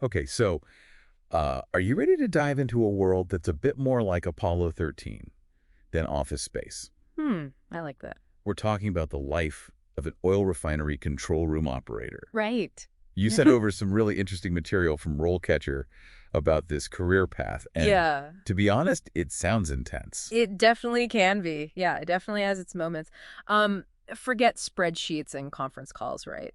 Okay, so are you ready to dive into a world that's a bit more like Apollo 13 than Office Space? I like that. We're talking about the life of an oil refinery control room operator. Right. You sent over some really interesting material from RoleCatcher about this career path, and Yeah, to be honest, it sounds intense. it definitely can be. Yeah, it definitely has its moments. Um, Forget spreadsheets and conference calls, right?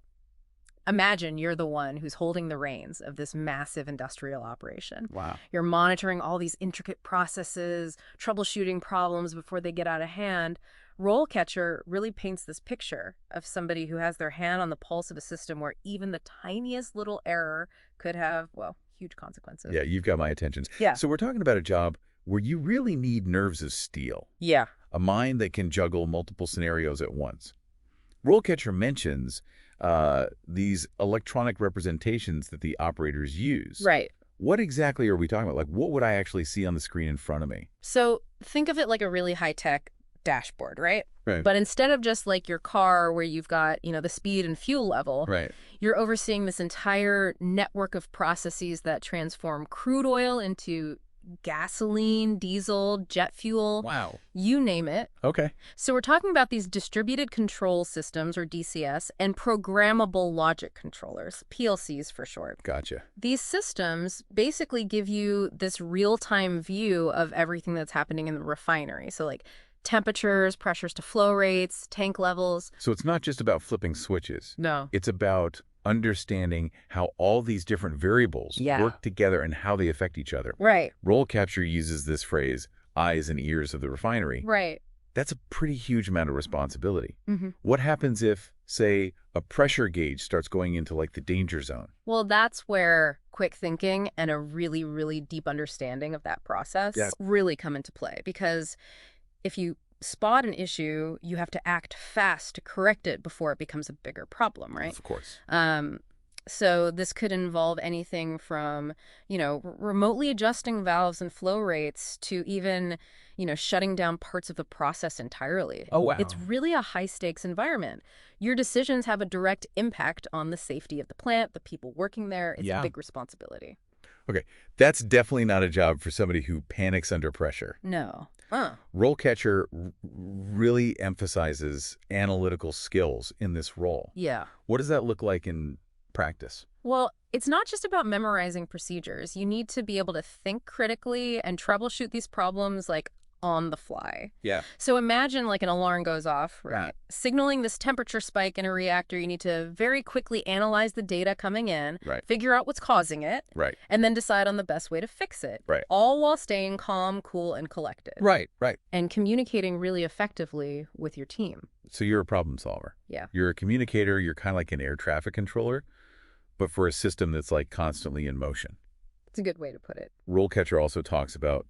Imagine you're the one who's holding the reins of this massive industrial operation. Wow. You're monitoring all these intricate processes, troubleshooting problems before they get out of hand. RoleCatcher really paints this picture of somebody who has their hand on the pulse of a system where even the tiniest little error could have, well, huge consequences. Yeah, you've got my attention. Yeah. So we're talking about a job where you really need nerves of steel, Yeah. a mind that can juggle multiple scenarios at once. RoleCatcher mentions these electronic representations that the operators use. Right. What exactly are we talking about? Like, what would I actually see on the screen in front of me? So think of it like a really high-tech dashboard, right? Right. But instead of just like your car where you've got, the speed and fuel level, Right. you're overseeing this entire network of processes that transform crude oil into gasoline, diesel, jet fuel, Wow. you name it. Okay. So we're talking about these distributed control systems, or DCS, and programmable logic controllers, PLCs for short. Gotcha. These systems basically give you this real-time view of everything that's happening in the refinery. So like temperatures, pressures to flow rates, tank levels. So it's not just about flipping switches. No. It's about understanding how all these different variables Yeah. work together and how they affect each other. Right. RoleCatcher uses this phrase, eyes and ears of the refinery. Right. That's a pretty huge amount of responsibility. Mm-hmm. What happens if, say, a pressure gauge starts going into like the danger zone? Well, that's where quick thinking and a really, really deep understanding of that process really come into play. Because if you spot an issue, you have to act fast to correct it before it becomes a bigger problem, right? Of course. So this could involve anything from, remotely adjusting valves and flow rates to even, shutting down parts of the process entirely. Oh, wow. It's really a high-stakes environment. Your decisions have a direct impact on the safety of the plant, the people working there. It's a big responsibility. Okay, that's definitely not a job for somebody who panics under pressure. No. RoleCatcher really emphasizes analytical skills in this role. Yeah. What does that look like in practice? Well, it's not just about memorizing procedures. You need to be able to think critically and troubleshoot these problems like on the fly. Yeah. So imagine like an alarm goes off, right? Signaling this temperature spike in a reactor, you need to very quickly analyze the data coming in, figure out what's causing it, and then decide on the best way to fix it. All while staying calm, cool, and collected. Right. And communicating really effectively with your team. So you're a problem solver. Yeah. You're a communicator. You're kind of like an air traffic controller, but for a system that's like constantly in motion. It's a good way to put it. RoleCatcher also talks about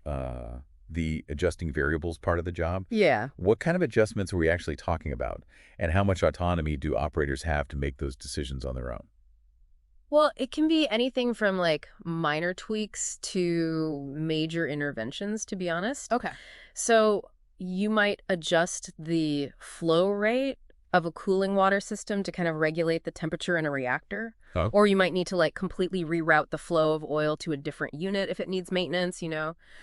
the adjusting variables part of the job. Yeah. What kind of adjustments are we actually talking about? And how much autonomy do operators have to make those decisions on their own? Well, it can be anything from like minor tweaks to major interventions, to be honest. Okay. So you might adjust the flow rate of a cooling water system to kind of regulate the temperature in a reactor. Oh. Or you might need to like completely reroute the flow of oil to a different unit if it needs maintenance,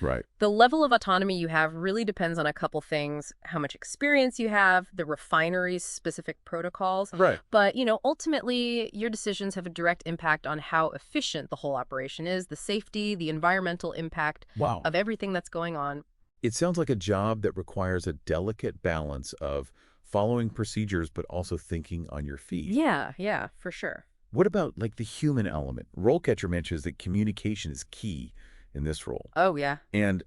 Right. The level of autonomy you have really depends on a couple things: how much experience you have, the refinery's specific protocols. Right. But, ultimately, your decisions have a direct impact on how efficient the whole operation is, the safety, the environmental impact of everything that's going on. It sounds like a job that requires a delicate balance of following procedures, but also thinking on your feet. Yeah, for sure. What about like the human element? RoleCatcher mentions that communication is key in this role. Oh, yeah. And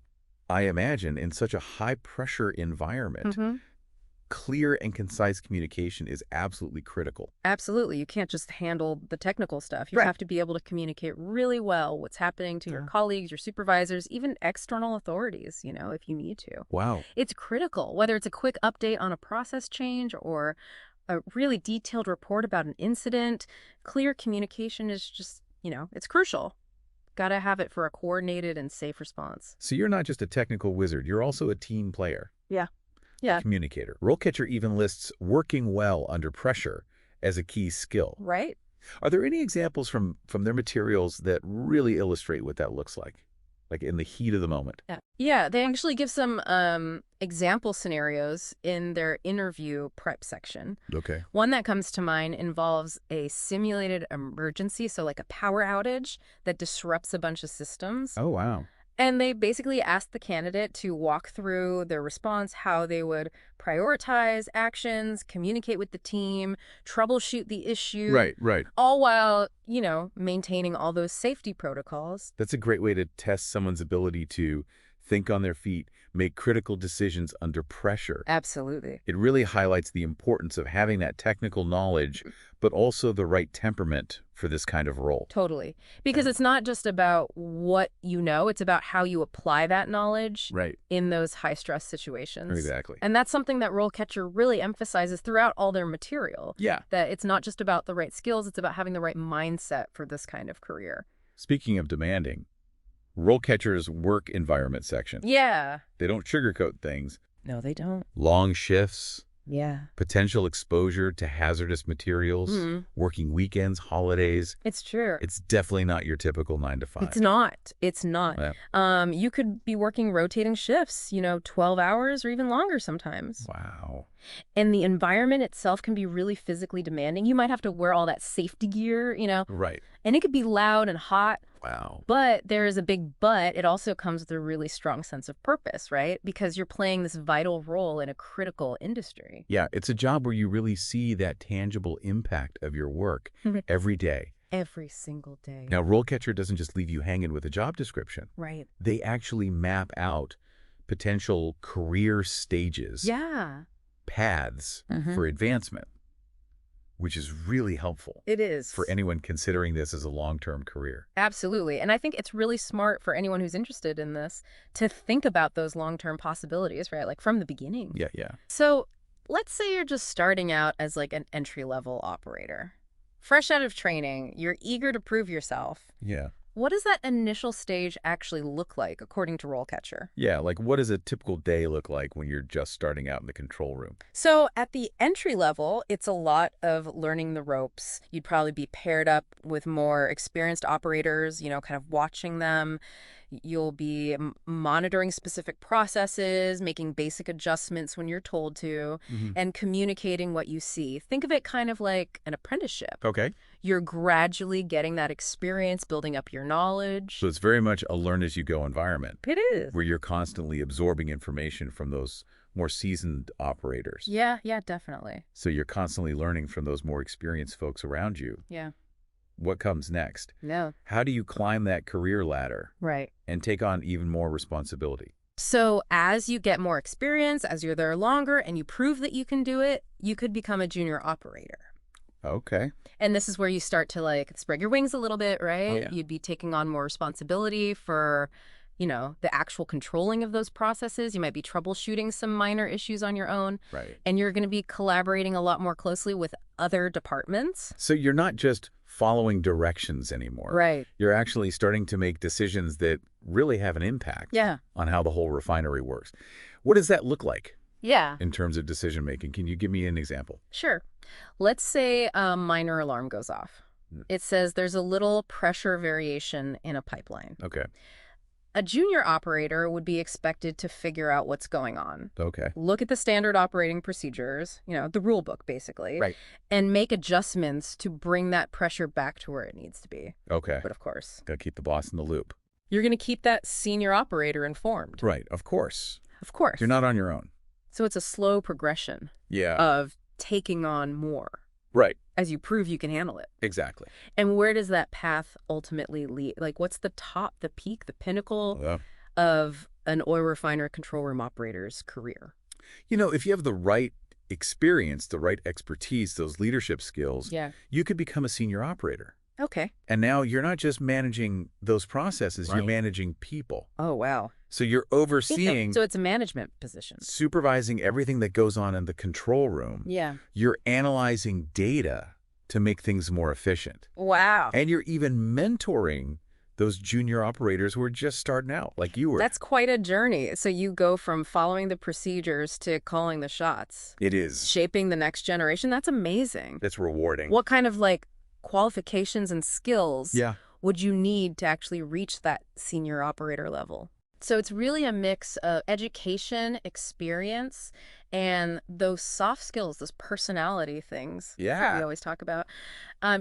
I imagine in such a high pressure environment, clear and concise communication is absolutely critical. Absolutely. You can't just handle the technical stuff. You have to be able to communicate really well what's happening to your colleagues, your supervisors, even external authorities, if you need to. Wow. It's critical, whether it's a quick update on a process change or a really detailed report about an incident. Clear communication is just, it's crucial. Got to have it for a coordinated and safe response. So you're not just a technical wizard, you're also a team player. Yeah. Communicator. RoleCatcher even lists working well under pressure as a key skill. Right. Are there any examples from their materials that really illustrate what that looks like in the heat of the moment? Yeah, they actually give some example scenarios in their interview prep section. Okay. One that comes to mind involves a simulated emergency, so like a power outage that disrupts a bunch of systems. Oh, wow. And they basically asked the candidate to walk through their response, how they would prioritize actions, communicate with the team, troubleshoot the issue. Right. All while, maintaining all those safety protocols. That's a great way to test someone's ability to think on their feet, make critical decisions under pressure. Absolutely. It really highlights the importance of having that technical knowledge, but also the right temperament for this kind of role. Totally. Because it's not just about what you know, it's about how you apply that knowledge in those high-stress situations. Exactly. And that's something that RoleCatcher really emphasizes throughout all their material. Yeah. That it's not just about the right skills, it's about having the right mindset for this kind of career. Speaking of demanding, RoleCatcher's work environment section. Yeah. They don't sugarcoat things. No, they don't. Long shifts. Yeah. Potential exposure to hazardous materials, working weekends, holidays. It's true. It's definitely not your typical 9 to 5. It's not. It's not. Yeah. You could be working rotating shifts, 12 hours or even longer sometimes. Wow. And the environment itself can be really physically demanding. You might have to wear all that safety gear, Right. And it could be loud and hot. Wow. But there is a big but. It also comes with a really strong sense of purpose, right? Because you're playing this vital role in a critical industry. Yeah, it's a job where you really see that tangible impact of your work every day. Every single day. Now, RoleCatcher doesn't just leave you hanging with a job description. Right. They actually map out potential career stages, paths for advancement, which is really helpful. It is. For anyone considering this as a long-term career. Absolutely. And I think it's really smart for anyone who's interested in this to think about those long-term possibilities, right? Like from the beginning. Yeah. So let's say you're just starting out as like an entry-level operator. Fresh out of training, you're eager to prove yourself. Yeah. What does that initial stage actually look like, according to RoleCatcher? Yeah, like what does a typical day look like when you're just starting out in the control room? So at the entry level, it's a lot of learning the ropes. You'd probably be paired up with more experienced operators, kind of watching them. You'll be monitoring specific processes, making basic adjustments when you're told to, and communicating what you see. Think of it kind of like an apprenticeship. Okay. You're gradually getting that experience, building up your knowledge. So it's very much a learn-as-you-go environment. It is. Where you're constantly absorbing information from those more seasoned operators. Yeah, definitely. So you're constantly learning from those more experienced folks around you. Yeah. What comes next? No. How do you climb that career ladder? Right. And take on even more responsibility? So as you get more experience, as you're there longer, and you prove that you can do it, you could become a junior operator. Okay. And this is where you start to spread your wings a little bit, right? Oh, yeah. You'd be taking on more responsibility for, the actual controlling of those processes. You might be troubleshooting some minor issues on your own. Right. And you're going to be collaborating a lot more closely with other departments. So you're not just following directions anymore. Right. You're actually starting to make decisions that really have an impact on how the whole refinery works. What does that look like? Yeah. In terms of decision making? Can you give me an example? Sure. Let's say a minor alarm goes off. It says there's a little pressure variation in a pipeline. Okay. A junior operator would be expected to figure out what's going on. Okay. Look at the standard operating procedures, the rule book, basically. Right. And make adjustments to bring that pressure back to where it needs to be. Okay. But of course, Gotta keep the boss in the loop. you're going to keep that senior operator informed. Right. Of course. Of course. You're not on your own. So it's a slow progression of taking on more. Right. As you prove you can handle it. Exactly. And where does that path ultimately lead? Like, what's the top, the peak, the pinnacle of an oil refiner control room operator's career? If you have the right experience, the right expertise, those leadership skills, you could become a senior operator. Okay. And now you're not just managing those processes, you're managing people. Oh, wow. So you're overseeing, So it's a management position. supervising everything that goes on in the control room. Yeah. You're analyzing data to make things more efficient. Wow. And you're even mentoring those junior operators who are just starting out, like you were. That's quite a journey. So you go from following the procedures to calling the shots. It is. Shaping the next generation. That's amazing. That's rewarding. What kind of qualifications and skills would you need to actually reach that senior operator level? So it's really a mix of education, experience, and those soft skills, those personality things that we always talk about.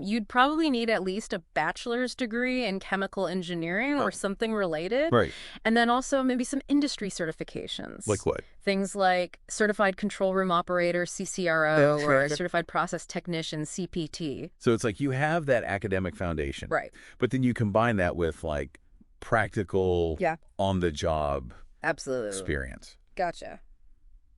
You'd probably need at least a bachelor's degree in chemical engineering or something related. Right. And then also maybe some industry certifications. Like what? Things like Certified Control Room Operator, CCRO, or Certified Process Technician, CPT. So it's like you have that academic foundation. Right. But then you combine that with like practical, on-the-job experience. Gotcha.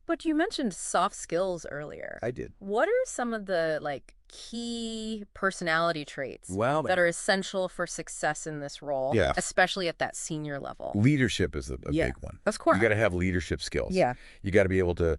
But you mentioned soft skills earlier. I did. What are some of the key personality traits that are essential for success in this role, especially at that senior level? Leadership is a big one. Of course. You got to have leadership skills. Yeah. You got to be able to,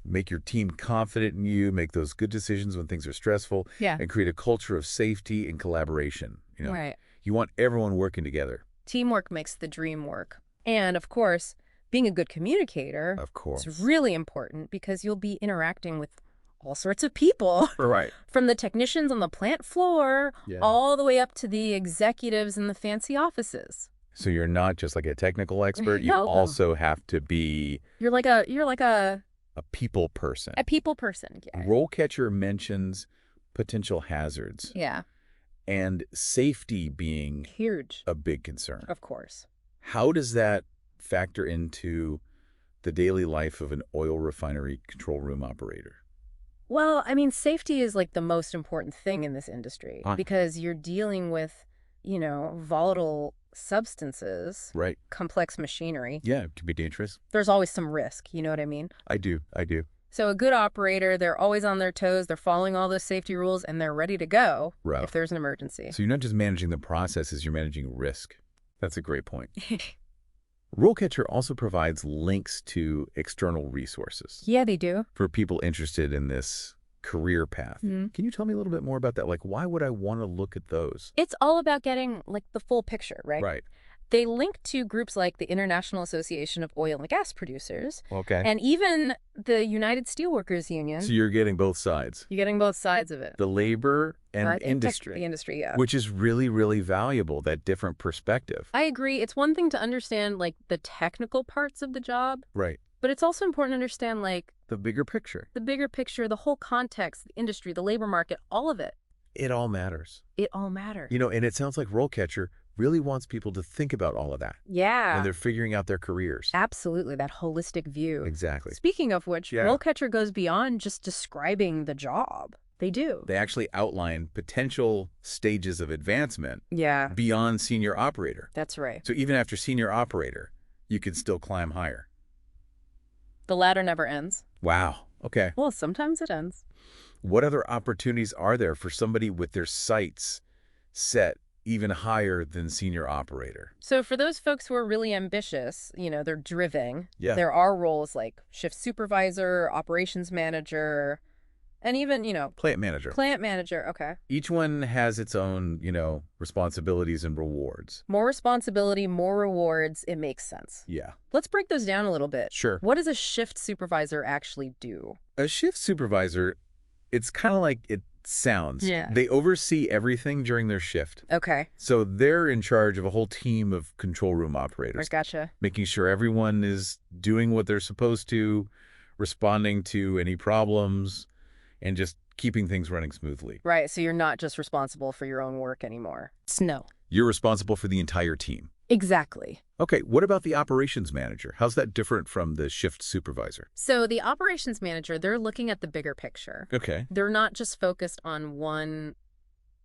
make your team confident in you, make those good decisions when things are stressful, and create a culture of safety and collaboration. Right. You want everyone working together. Teamwork makes the dream work. And of course, being a good communicator is really important because you'll be interacting with all sorts of people. Right. From the technicians on the plant floor all the way up to the executives in the fancy offices. So you're not just like a technical expert. You also have to be... You're like a people person. A people person, yeah. RoleCatcher mentions potential hazards. Yeah. And safety being huge, a big concern. Of course. How does that factor into the daily life of an oil refinery control room operator? Well, I mean, safety is like the most important thing in this industry because you're dealing with, volatile substances, right? Complex machinery. Yeah, it can be dangerous. There's always some risk. You know what I mean? I do. So a good operator, they're always on their toes, they're following all those safety rules, and they're ready to go if there's an emergency. So you're not just managing the processes, you're managing risk. That's a great point. RoleCatcher also provides links to external resources. Yeah, they do. For people interested in this career path. Can you tell me a little bit more about that? Like, why would I want to look at those? It's all about getting, the full picture, right? Right. They link to groups like the International Association of Oil and Gas Producers. Okay. And even the United Steelworkers Union. So you're getting both sides. You're getting both sides of it. The labor and industry. The industry, yeah. Which is really, really valuable, that different perspective. I agree. It's one thing to understand, the technical parts of the job. Right. But it's also important to understand, the bigger picture. The bigger picture, the whole context, the industry, the labor market, all of it. It all matters. It all matters. And it sounds like RoleCatcher really wants people to think about all of that. Yeah. When they're figuring out their careers. Absolutely, that holistic view. Exactly. Speaking of which, RoleCatcher goes beyond just describing the job. They do. They actually outline potential stages of advancement beyond senior operator. That's right. So even after senior operator, you can still climb higher. The ladder never ends. Wow. Okay. Well, sometimes it ends. What other opportunities are there for somebody with their sights set even higher than senior operator? So for those folks who are really ambitious, they're driven. Yeah. There are roles like shift supervisor, operations manager, and even, Plant manager. Plant manager, okay. Each one has its own, responsibilities and rewards. More responsibility, more rewards. It makes sense. Yeah. Let's break those down a little bit. Sure. What does a shift supervisor actually do? A shift supervisor, it's kind of like it sounds. Yeah. They oversee everything during their shift. Okay. So they're in charge of a whole team of control room operators. Gotcha. Making sure everyone is doing what they're supposed to, responding to any problems, and just keeping things running smoothly. Right. So you're not just responsible for your own work anymore. No. You're responsible for the entire team. Exactly. Okay, what about the operations manager? How's that different from the shift supervisor? So the operations manager, they're looking at the bigger picture. Okay. They're not just focused on one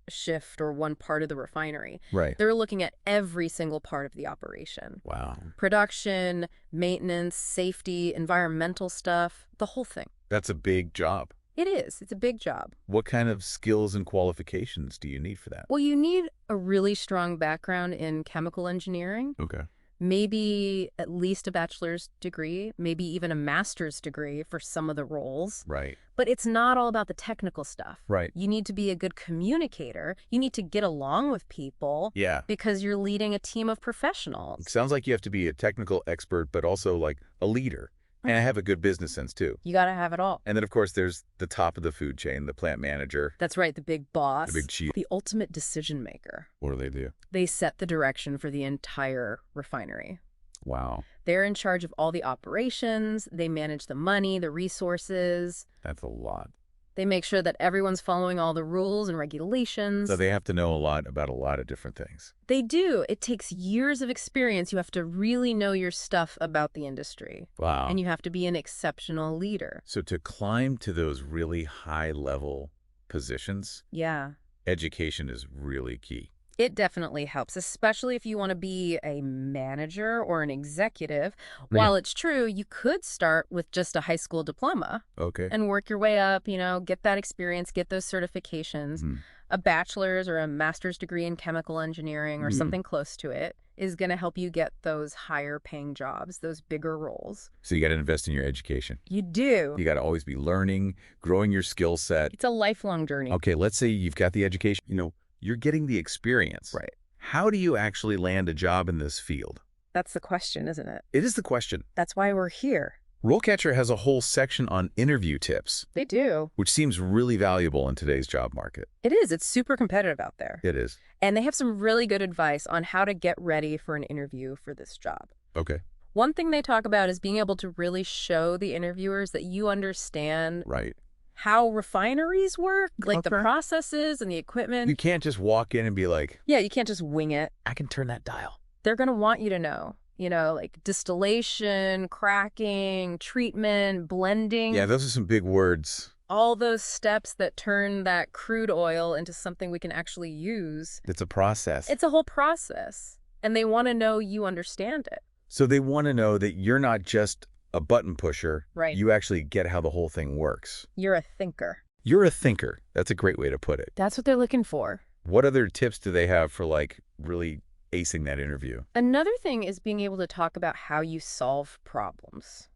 shift or one part of the refinery. Right. They're looking at every single part of the operation. Wow. Production, maintenance, safety, environmental stuff, the whole thing. That's a big job. It is. It's a big job. What kind of skills and qualifications do you need for that? Well, you need a really strong background in chemical engineering. Okay. Maybe at least a bachelor's degree, maybe even a master's degree for some of the roles. Right. But it's not all about the technical stuff. Right. You need to be a good communicator. You need to get along with people. Yeah. Because you're leading a team of professionals. It sounds like you have to be a technical expert, but also like a leader. And I have a good business sense, too. You got to have it all. And then, of course, there's the top of the food chain, the plant manager. That's right, the big boss. The big chief. The ultimate decision maker. What do? They set the direction for the entire refinery. Wow. They're in charge of all the operations. They manage the money, the resources. That's a lot. They make sure that everyone's following all the rules and regulations. So they have to know a lot about a lot of different things. They do. It takes years of experience. You have to really know your stuff about the industry. Wow. And you have to be an exceptional leader. So to climb to those really high-level positions, yeah, education is really key. It definitely helps, especially if you want to be a manager or an executive. While it's true, you could start with just a high school diploma. Okay. And work your way up, get that experience, get those certifications. A bachelor's or a master's degree in chemical engineering or something close to it is going to help you get those higher paying jobs, those bigger roles. So you got to invest in your education. You do. You got to always be learning, growing your skill set. It's a lifelong journey. Okay, let's say you've got the education, you're getting the experience. Right. How do you actually land a job in this field? That's the question, isn't it? It is the question. That's why we're here. RoleCatcher has a whole section on interview tips. They do. Which seems really valuable in today's job market. It is. It's super competitive out there. It is. And they have some really good advice on how to get ready for an interview for this job. Okay. One thing they talk about is being able to really show the interviewers that you understand how refineries work, like the processes and the equipment. You can't just walk in and be like, yeah, you can't just wing it. I can turn that dial. They're going to want you to know, like distillation, cracking, treatment, blending. Yeah, those are some big words. All those steps that turn that crude oil into something we can actually use. It's a process. It's a whole process. And they want to know you understand it. So they want to know that you're not just a button pusher. Right. You actually get how the whole thing works. You're a thinker. You're a thinker. That's a great way to put it. That's what they're looking for. What other tips do they have for really acing that interview? Another thing is being able to talk about how you solve problems.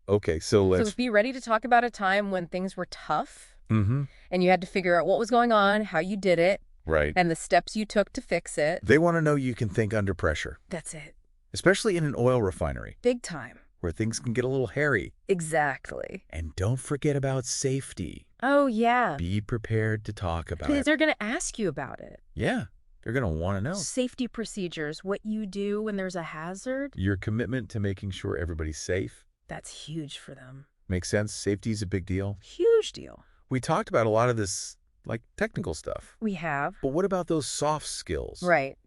Okay, so be ready to talk about a time when things were tough and you had to figure out what was going on, how you did it, and the steps you took to fix it. They want to know you can think under pressure. That's it. Especially in an oil refinery. Big time. Where things can get a little hairy. Exactly. And don't forget about safety. Oh, yeah. Be prepared to talk about it. Because they're going to ask you about it. Yeah. They're going to want to know. Safety procedures, what you do when there's a hazard. Your commitment to making sure everybody's safe. That's huge for them. Makes sense? Safety's a big deal. Huge deal. We talked about a lot of this, technical stuff. We have. But what about those soft skills? Right.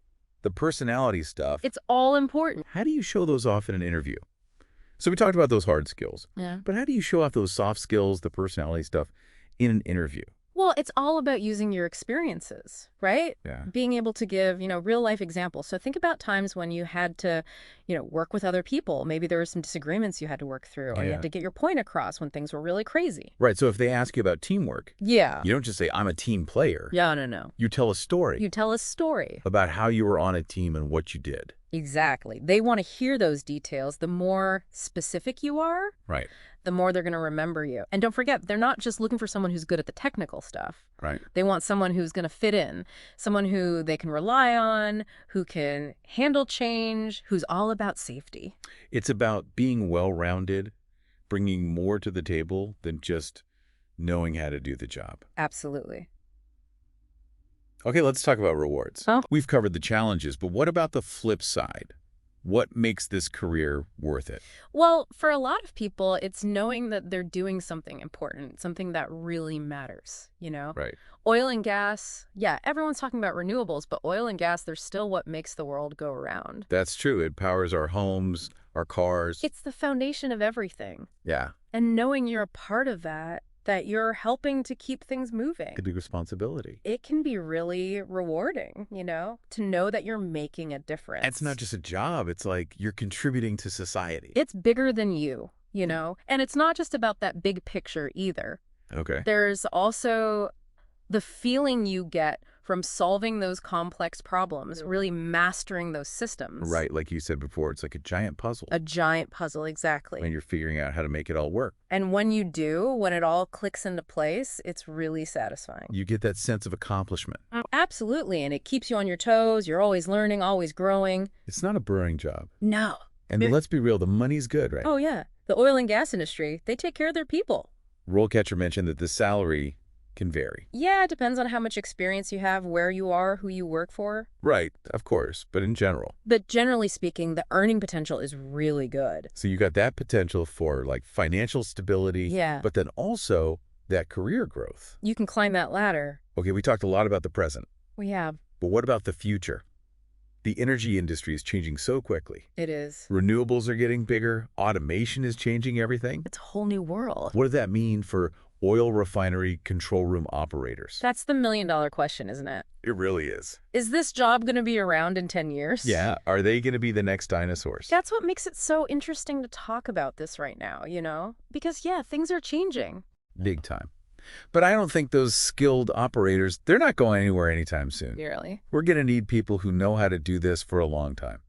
The personality stuff. It's all important. How do you show those off in an interview? So we talked about those hard skills. Yeah. But how do you show off those soft skills, the personality stuff, in an interview? Well, it's all about using your experiences, right? Yeah. Being able to give, real life examples. So think about times when you had to, work with other people. Maybe there were some disagreements you had to work through, or you had to get your point across when things were really crazy. Right. So if they ask you about teamwork, yeah, you don't just say, I'm a team player. Yeah, no. You tell a story. You tell a story. About how you were on a team and what you did. Exactly. They want to hear those details. The more specific you are, right, the more they're going to remember you. And don't forget, they're not just looking for someone who's good at the technical stuff. Right. They want someone who's going to fit in, someone who they can rely on, who can handle change, who's all about safety. It's about being well-rounded, bringing more to the table than just knowing how to do the job. Absolutely. Okay, let's talk about rewards. Oh. We've covered the challenges, but what about the flip side? What makes this career worth it? Well, for a lot of people, it's knowing that they're doing something important, something that really matters, Right. Oil and gas, yeah, everyone's talking about renewables, but oil and gas, they're still what makes the world go around. That's true. It powers our homes, our cars. It's the foundation of everything. Yeah. And knowing you're a part of that you're helping to keep things moving. It's a big responsibility. It can be really rewarding, to know that you're making a difference. And it's not just a job. It's like you're contributing to society. It's bigger than you, And it's not just about that big picture either. Okay. There's also the feeling you get from solving those complex problems, really mastering those systems. Right. Like you said before, it's like a giant puzzle. A giant puzzle, exactly. And you're figuring out how to make it all work. And when you do, when it all clicks into place, it's really satisfying. You get that sense of accomplishment. Absolutely. And it keeps you on your toes. You're always learning, always growing. It's not a boring job. No. And let's be real, the money's good, right? Oh, yeah. The oil and gas industry, they take care of their people. RoleCatcher mentioned that the salary can vary. Yeah, it depends on how much experience you have, where you are, who you work for. Right, of course, but in general. But generally speaking, the earning potential is really good. So you got that potential for like financial stability, Yeah. but then also that career growth. You can climb that ladder. Okay, we talked a lot about the present. We have. But what about the future? The energy industry is changing so quickly. It is. Renewables are getting bigger. Automation is changing everything. It's a whole new world. What does that mean for oil refinery control room operators? That's the million-dollar question, isn't it? It really is. Is this job going to be around in 10 years? Yeah. Are they going to be the next dinosaurs? That's what makes it so interesting to talk about this right now, you know? Because, yeah, things are changing. Big time. But I don't think those skilled operators, they're not going anywhere anytime soon. Really? We're going to need people who know how to do this for a long time.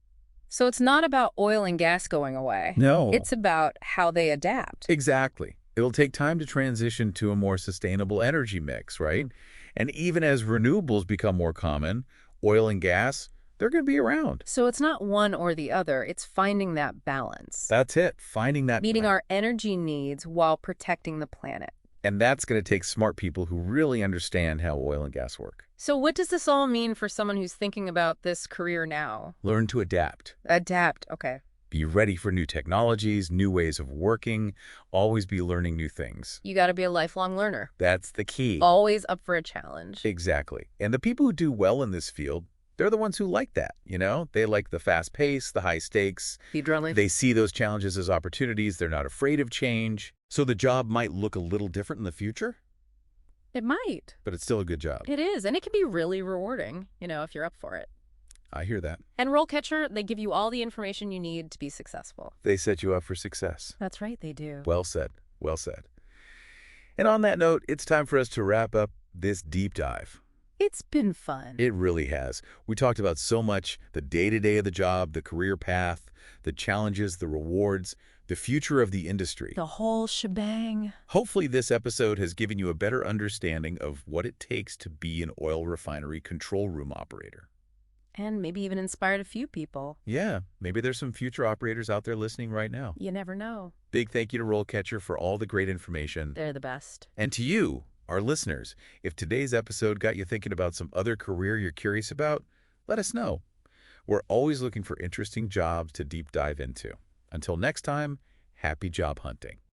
So it's not about oil and gas going away. No. It's about how they adapt. Exactly. It'll take time to transition to a more sustainable energy mix, right? And even as renewables become more common, oil and gas, they're going to be around. So it's not one or the other. It's finding that balance. That's it. Finding that Meeting balance. our energy needs while protecting the planet. And that's going to take smart people who really understand how oil and gas work. So what does this all mean for someone who's thinking about this career now? Learn to adapt. Adapt, okay. Be ready for new technologies, new ways of working, always be learning new things. You got to be a lifelong learner. That's the key. Always up for a challenge. Exactly. And the people who do well in this field, they're the ones who like that, you know? They like the fast pace, the high stakes. They see those challenges as opportunities. They're not afraid of change. So the job might look a little different in the future. It might. But it's still a good job. It is, and it can be really rewarding, you know, if you're up for it. I hear that. And RoleCatcher, they give you all the information you need to be successful. They set you up for success. That's right, they do. Well said. Well said. And on that note, it's time for us to wrap up this deep dive. It's been fun. It really has. We talked about so much, the day-to-day of the job, the career path, the challenges, the rewards, the future of the industry. The whole shebang. Hopefully this episode has given you a better understanding of what it takes to be an oil refinery control room operator. And maybe even inspired a few people. Yeah, maybe there's some future operators out there listening right now. You never know. Big thank you to RoleCatcher for all the great information. They're the best. And to you, our listeners, if today's episode got you thinking about some other career you're curious about, let us know. We're always looking for interesting jobs to deep dive into. Until next time, happy job hunting.